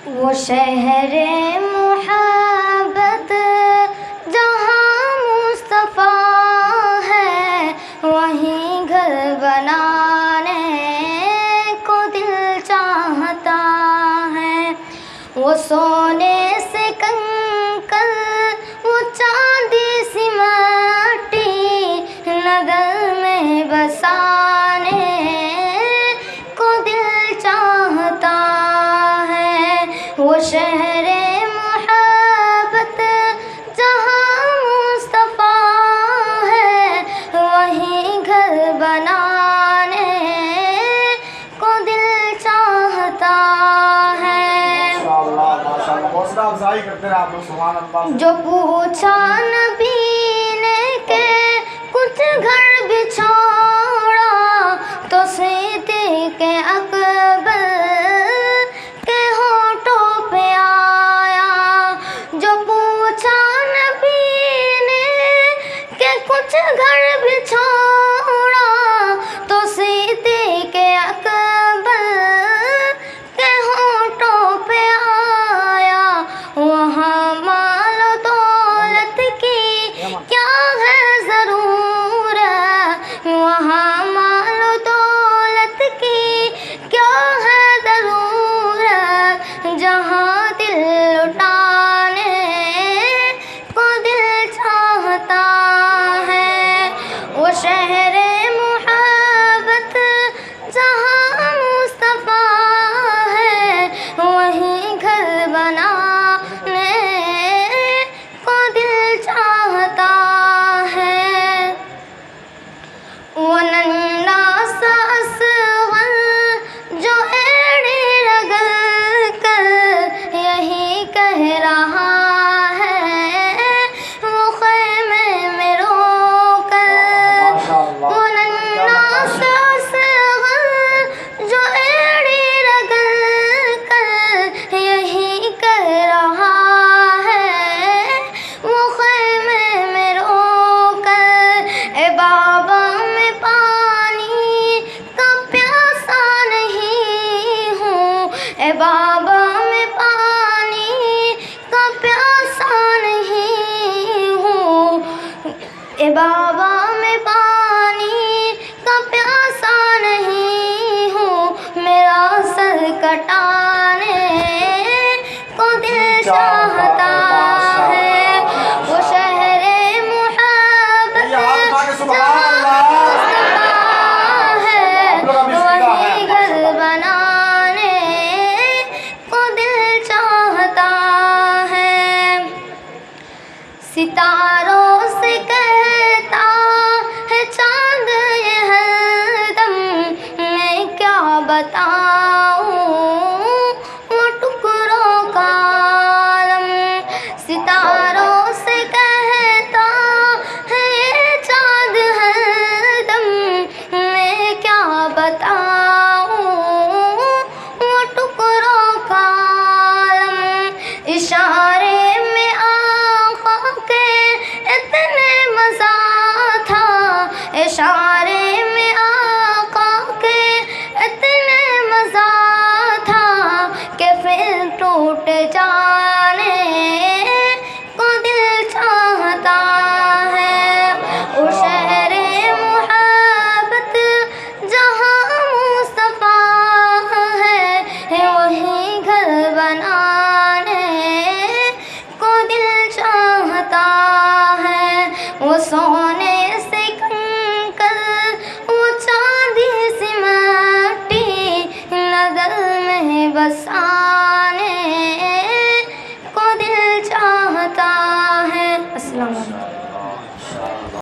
وہ شہر محبت جہاں مصطفیٰ ہے، وہیں گھر بنانے کو دل چاہتا ہے۔ وہ سونے سے کنکر، وہ چاندی سی مٹی، نگر میں بسانے کو دل چاہتا ہے۔ وہ شہر محبت جہاں مصطفیٰ ہے، وہیں گھر بنانے کو دل چاہتا ہے۔ حوصلہ افزائی کرتے رہے آپ لوگ، سبحان اللہ۔ جو پوچھا نبی نے کہ کچھ گھر بھی چھوڑا، تو صدیق اکبر کے ہونٹوں پہ آیا۔ جو پوچھا نبی نے کہ کچھ گھر بھی چھوڑا، تو صدیق اکبر کے ہونٹوں پہ آیا۔ وہاں مال و دولت کی کیا ہے ضرورت، وہاں مال و دولت کی کیا ہے ضرورت، جہاں دل لٹانے کو دل چاہتا ہے۔ وہ شہر محبت جہاں مصطفیٰ ہے، وہیں گھر بنانے کو دل چاہتا ہے۔ وہ ننھا سا اصغر جو ایڑی رگڑ کر یہی کہہ رہا ہے، وہ خیمے میں رو کر۔ وہ ننھا سا اصغر جو ایڑی رگڑ کر یہی کہہ رہا ہے، وہ خیمے میں رو کر۔ اے بابا میں پانی کا پیاسا نہیں ہوں، اے بابا میں پانی کا پیاسا نہیں ہوں، اے بابا میں پانی کا پیاسا نہیں ہوں، میرا سر کٹانے کو دل چاہتا ہے۔ وہ شہر محبت جہاں مصطفیٰ ہے، وہیں گھر بنانے کو دل چاہتا ہے۔ ستاروں سے کہتا ہے چاند یہ ہر دم، میں کیا بتاؤں وہ ٹکڑوں کا عالم۔ ستاروں سے کہتا ہے یہ چاند ہر دم، میں کیا بتاؤں وہ ٹکڑوں کا عالم۔ اشارے میں آقا کے اتنے مزہ تھا، اشارے میں آقا کے اتنے مزہ تھا کہ پھر ٹوٹ جانے کو دل چاہتا ہے۔ وہ شہر محبت جہاں مصطفیٰ ہے، وہیں گھر بنانے کو دل چاہتا ہے۔ وہ سونے سے کنکر، وہ چاندی سی مٹی، نگر میں بسا